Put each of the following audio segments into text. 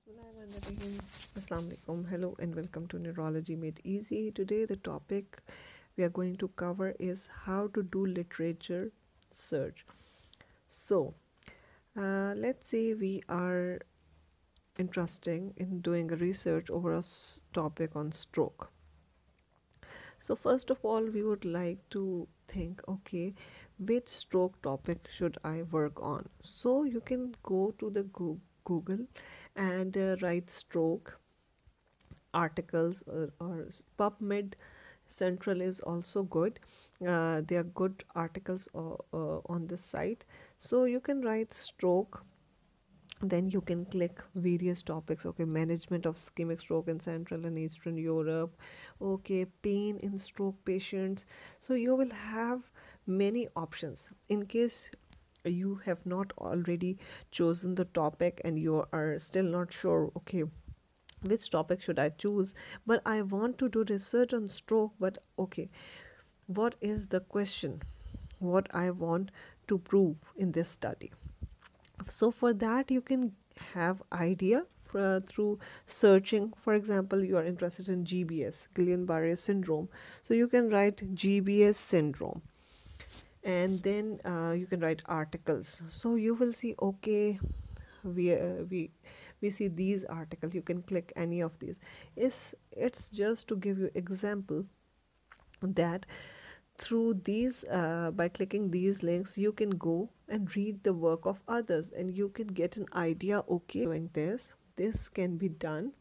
Assalamu alaikum. Hello and welcome to Neurology Made Easy. Today the topic we are going to cover is how to do literature search. So let's say we are interested in doing a research over a topic on stroke. So first of all, we would like to think, okay, which stroke topic should I work on? So you can go to the Google and write stroke articles, or PubMed Central is also good. They are good articles on this site. So you can write stroke, then you can click various topics. Okay, management of ischemic stroke in Central and Eastern Europe. Okay, pain in stroke patients. So you will have many options in case you have not already chosen the topic and you are still not sure, okay, which topic should I choose, but I want to do research on stroke. But okay, what is the question, what I want to prove in this study? So for that you can have idea through searching. For example, you are interested in GBS, Guillain-Barré syndrome, so you can write GBS syndrome, and then you can write articles. So you will see, okay, we see these articles. You can click any of these. It's just to give you example that through these by clicking these links you can go and read the work of others, and you can get an idea, okay, doing this can be done,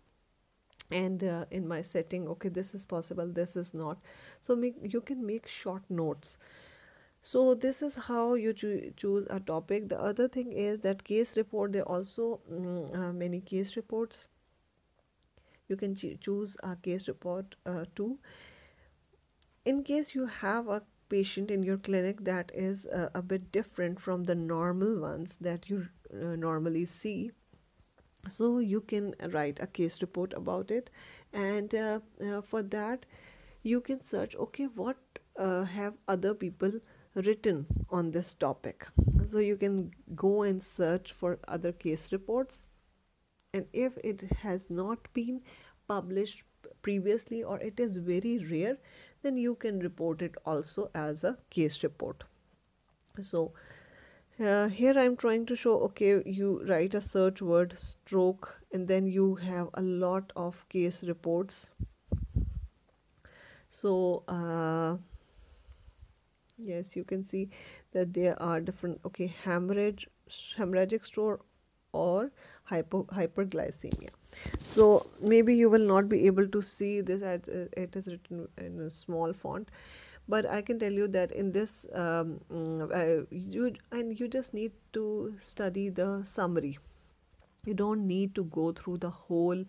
and in my setting, okay, this is possible, this is not. So you can make short notes. So this is how you choose a topic. The other thing is that case report. There are also many case reports. You can choose a case report too. In case you have a patient in your clinic that is a bit different from the normal ones that you normally see, so you can write a case report about it. And for that you can search, okay, what have other people written on this topic. So you can go and search for other case reports, and if it has not been published previously or it is very rare, then you can report it also as a case report. So here I'm trying to show, okay, you write a search word stroke and then you have a lot of case reports. So yes, you can see that there are different, okay, hemorrhagic stroke or hyperglycemia. So maybe you will not be able to see this as it is written in a small font, but I can tell you that in this you just need to study the summary. You don't need to go through the whole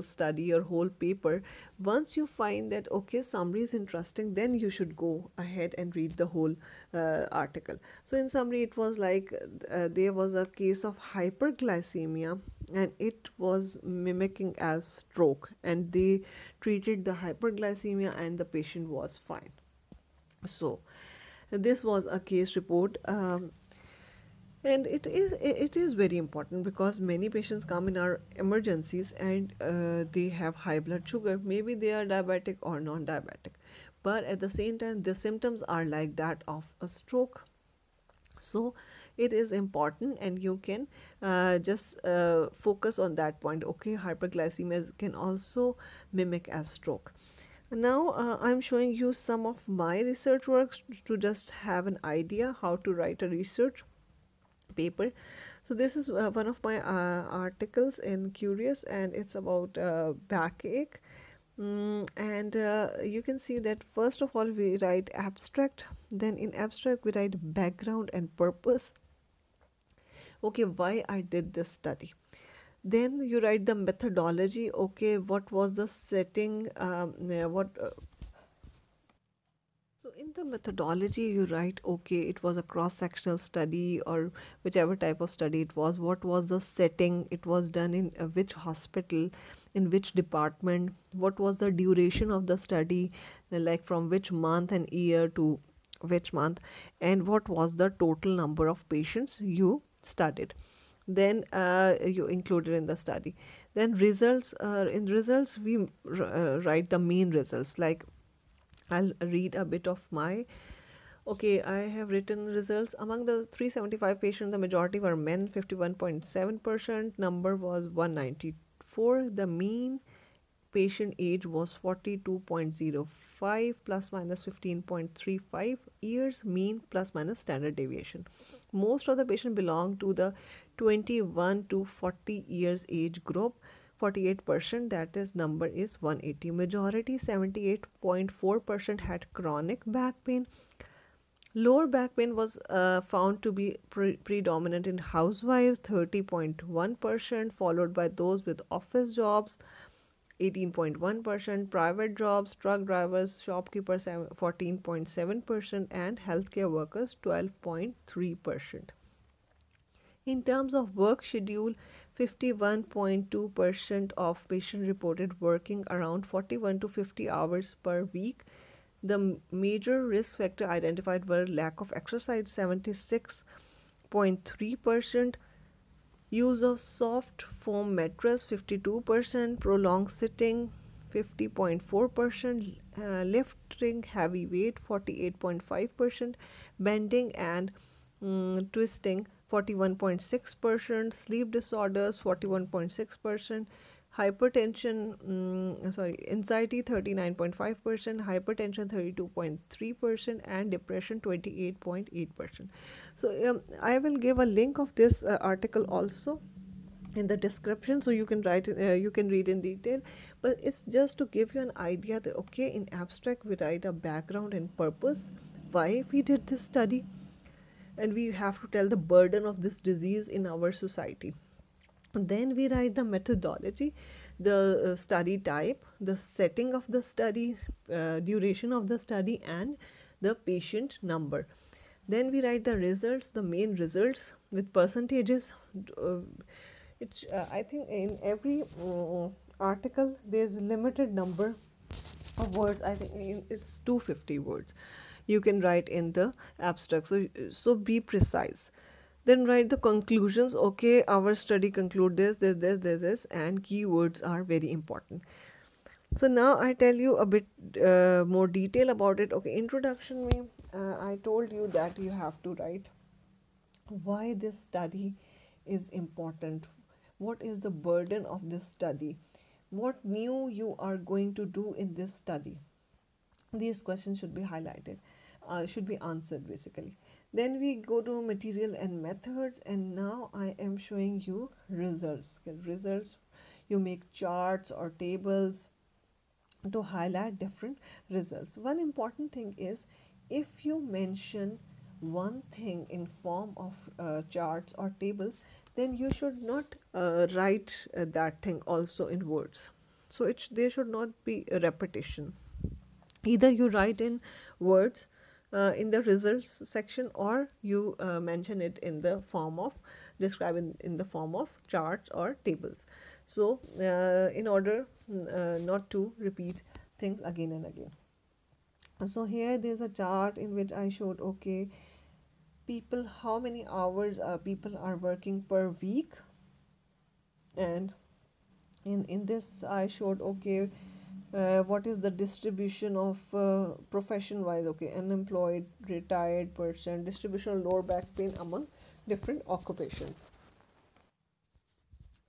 study or whole paper. Once you find that, okay, summary is interesting, then you should go ahead and read the whole article. So in summary, it was like there was a case of hyperglycemia and it was mimicking as stroke, and they treated the hyperglycemia and the patient was fine. So this was a case report. And it is very important because many patients come in our emergencies and they have high blood sugar. Maybe they are diabetic or non-diabetic, but at the same time the symptoms are like that of a stroke. So it is important, and you can just focus on that point. Okay, hyperglycemia can also mimic as stroke. Now I'm showing you some of my research works to just have an idea how to write a research paper. So this is one of my articles in Curious, and it's about backache. And you can see that first of all we write abstract, then in abstract we write background and purpose. Okay, why I did this study. Then you write the methodology. Okay, what was the setting, what so in the methodology, you write, okay, it was a cross-sectional study or whichever type of study it was. What was the setting? It was done in which hospital, in which department? What was the duration of the study, like from which month and year to which month? And what was the total number of patients you studied? then you include it in the study. Then results, in results we write the main results. Like, I'll read a bit of my. Okay, I have written results. Among the 375 patients, the majority were men, 51.7%. Number was 194. The mean patient age was 42.05 plus minus 15.35 years, mean plus minus standard deviation. Most of the patients belong to the 21 to 40 years age group. 48%, that is number is 180. Majority 78.4% had chronic back pain. Lower back pain was found to be predominant in housewives, 30.1%, followed by those with office jobs, 18.1%, private jobs, truck drivers, shopkeepers, 14.7%, and healthcare workers, 12.3%. In terms of work schedule, 51.2% of patients reported working around 41 to 50 hours per week. The major risk factor identified were lack of exercise, 76.3%, use of soft foam mattress, 52%, prolonged sitting, 50.4%, lifting heavy weight, 48.5%, bending and twisting, 41.6%, sleep disorders, 41.6%, hypertension, anxiety, 39.5%, hypertension, 32.3%, and depression, 28.8%. So I will give a link of this article also in the description, so you can you can read in detail. But it's just to give you an idea that, okay, in abstract we write a background and purpose why we did this study, and we have to tell the burden of this disease in our society. Then we write the methodology, the study type, the setting of the study, duration of the study, and the patient number. Then we write the results, the main results with percentages. uh, I think in every article there's a limited number of words. I think it's 250 words you can write in the abstract. So be precise. Then write the conclusions. Okay, our study conclude this, and keywords are very important. So now I tell you a bit more detail about it. Okay, introduction में I told you that you have to write why this study is important, what is the burden of this study, what new you are going to do in this study. These questions should be highlighted, should be answered basically. Then we go to material and methods, and now I am showing you results. Okay, results, you make charts or tables to highlight different results. One important thing is, if you mention one thing in form of charts or tables, then you should not write that thing also in words. So there should not be a repetition. Either you write in words in the results section, or you mention it in the form of describe in the form of charts or tables. So in order not to repeat things again and again. So here there's a chart in which I showed, okay, people, how many hours people are working per week. And in this I showed, okay, what is the distribution of profession wise, okay, unemployed, retired person, distribution of lower back pain among different occupations.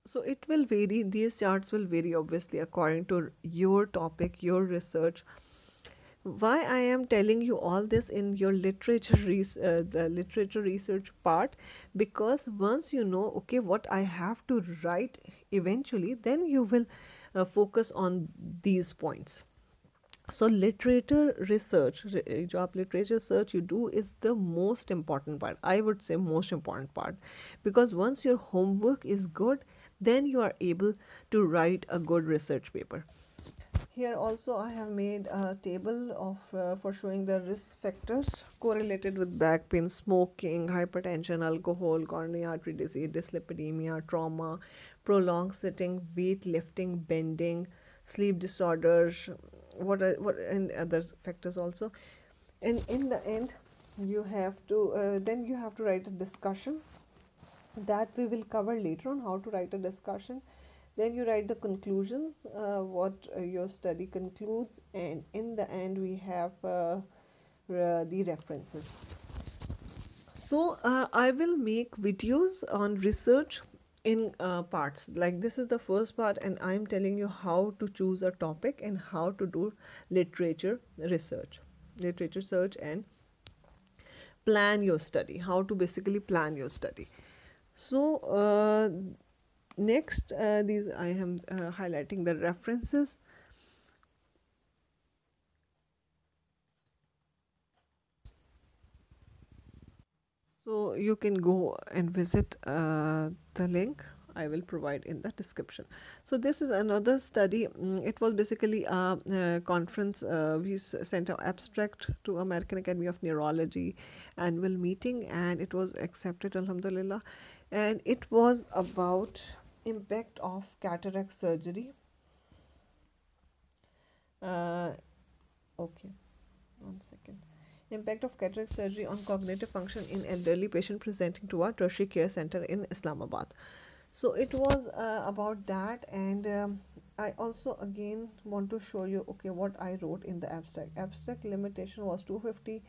So it will vary, these charts will vary obviously according to your topic, your research. Why I am telling you all this in your the literature research part, because once you know, okay, what I have to write eventually, then you will focus on these points. So literature research, जो आप literature search you do, is the most important part, I would say most important part, because once your homework is good, then you are able to write a good research paper. Here also I have made a table of for showing the risk factors correlated with back pain: smoking, hypertension, alcohol, coronary artery disease, dyslipidemia, trauma, prolonged sitting, weight lifting, bending, sleep disorders, what and other factors also. And in the end, you have to then you have to write a discussion that we will cover later on, how to write a discussion. Then you write the conclusions, what your study concludes, and in the end we have the references. So I will make videos on research in parts. Like this is the first part, and I'm telling you how to choose a topic and how to do literature research, literature search, and plan your study. How to basically plan your study. So next, these I am highlighting the references. So you can go and visit the link I will provide in the description. So this is another study. It was basically a conference. We sent an abstract to American Academy of Neurology annual meeting, and it was accepted, Alhamdulillah. And it was about impact of cataract surgery. Uh, okay, 1 second. Impact of cataract surgery on cognitive function in elderly patient presenting to a tertiary care center in Islamabad. So it was about that, and I also again want to show you, okay, what I wrote in the abstract. Abstract limitation was 250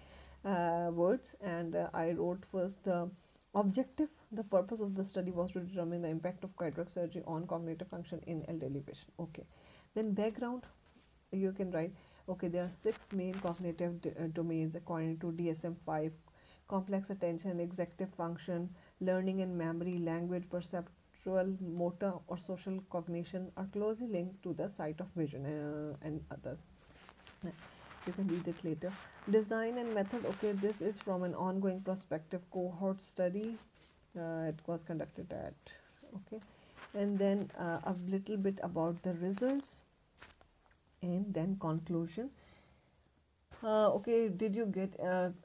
words, and I wrote first the objective. The purpose of the study was to determine the impact of cataract surgery on cognitive function in elderly patient. Okay, then background, you can write, okay, there are 6 main cognitive domains according to DSM-5: complex attention, executive function, learning and memory, language, perceptual, motor, or social cognition are closely linked to the sight of vision, and other. You can read it later. Design and method, okay, this is from an ongoing prospective cohort study. It was conducted at, okay, and then a little bit about the results, and then conclusion. Okay, did you get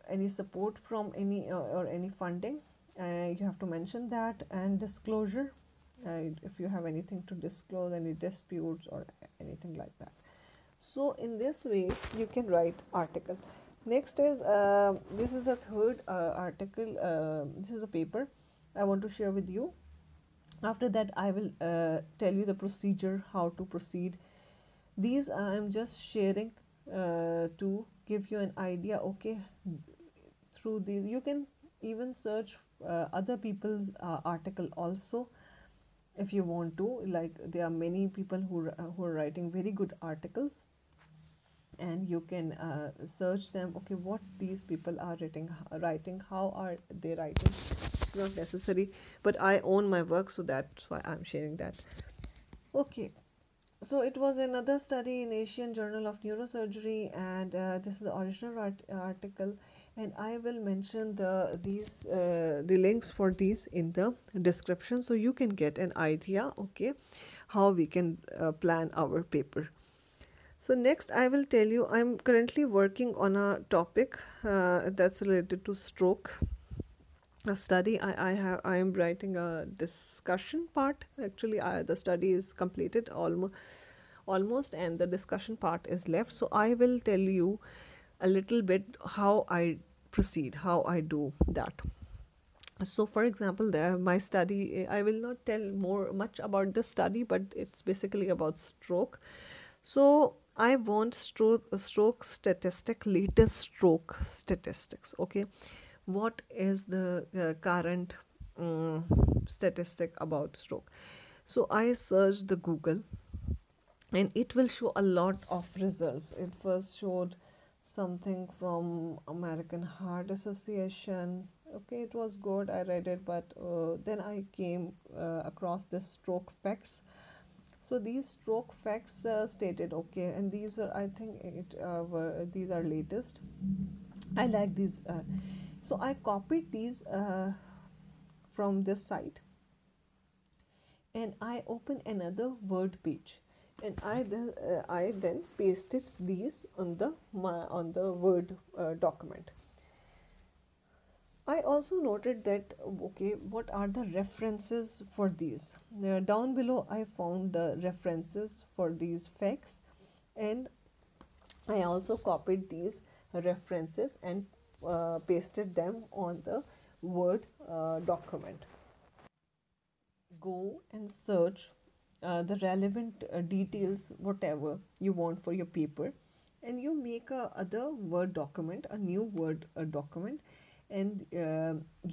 any support from any or any funding? You have to mention that, and disclosure, if you have anything to disclose, any disputes or anything like that. So in this way you can write article. Next is this is the third article. This is a paper I want to share with you. After that I will tell you the procedure, how to proceed. These I am just sharing to give you an idea. Okay, through these you can even search other people's article also, if you want to. Like there are many people who are writing very good articles, and you can search them. Okay, what these people are writing, how are they writing. It's not necessary, but I own my work, so that's why I'm sharing that. Okay, so it was another study in Asian Journal of Neurosurgery, and this is the original article, and I will mention the links for these in the description, so you can get an idea, okay, how we can plan our paper. So next I will tell you, I'm currently working on a topic that's related to stroke. A study, I am writing a discussion part. Actually the study is completed almost, and the discussion part is left. So I will tell you a little bit how I proceed, how I do that. So for example, there my study, I will not tell more much about the study, but it's basically about stroke. So I want stroke statistic, latest stroke statistics. Okay, what is the current statistic about stroke? So I searched the Google, and it will show a lot of results. It first showed something from American Heart Association. Okay, it was good, I read it, but then I came across the stroke facts. So these stroke facts stated, okay, and these were, I think these are latest. I like these. So I copied these from this site, and I open another Word page, and I then pasted these on the Word document. I also noted that, okay, what are the references for these? Down below I found the references for these facts, and I also copied these references and pasted them on the Word document. go and search the relevant details, whatever you want for your paper, and you make a other Word document, a new Word document, and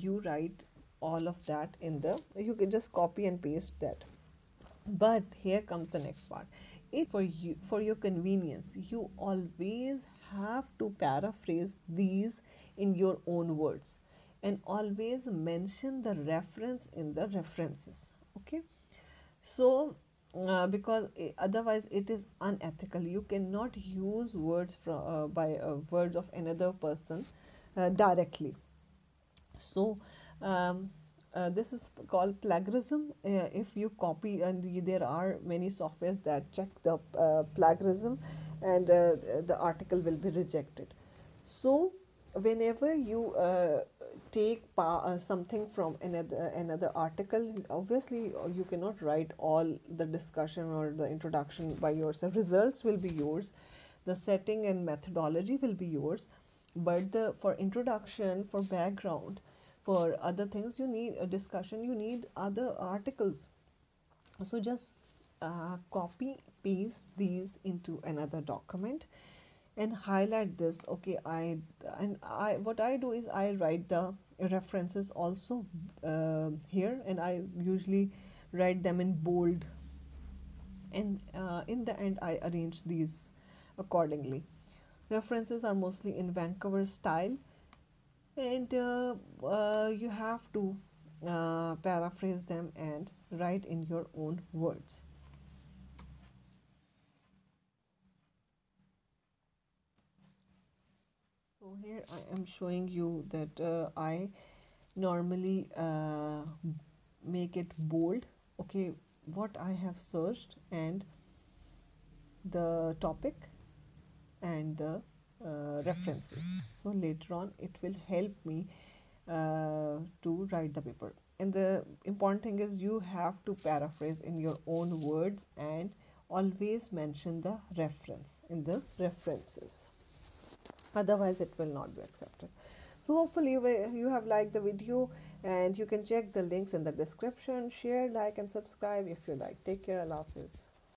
you write all of that in the. You can just copy and paste that. But here comes the next part. For you, for your convenience, you always have to paraphrase these in your own words, and always mention the reference in the references. Okay, so because otherwise it is unethical. You cannot use words from by words of another person directly. So this is called plagiarism. If you copy, and there are many softwares that check the plagiarism, and the article will be rejected. So whenever you something from another article, obviously you cannot write all the discussion or the introduction by yourself. Results will be yours, the setting and methodology will be yours, but the for introduction, for background, for other things, you need a discussion, you need other articles. So just copy paste these into another document and highlight this. Okay, I what I do is I write the references also here, and I usually write them in bold, and in the end I arrange these accordingly. References are mostly in Vancouver style, and you have to paraphrase them and write in your own words. So here I am showing you that I normally make it bold. Okay, what I have searched, and the topic, and the references. So later on it will help me to write the paper. And the important thing is you have to paraphrase in your own words, and always mention the reference in the references. Otherwise it will not be accepted. So hopefully you have liked the video, and you can check the links in the description. Share, like, and subscribe if you like. Take care. Allah Hafiz.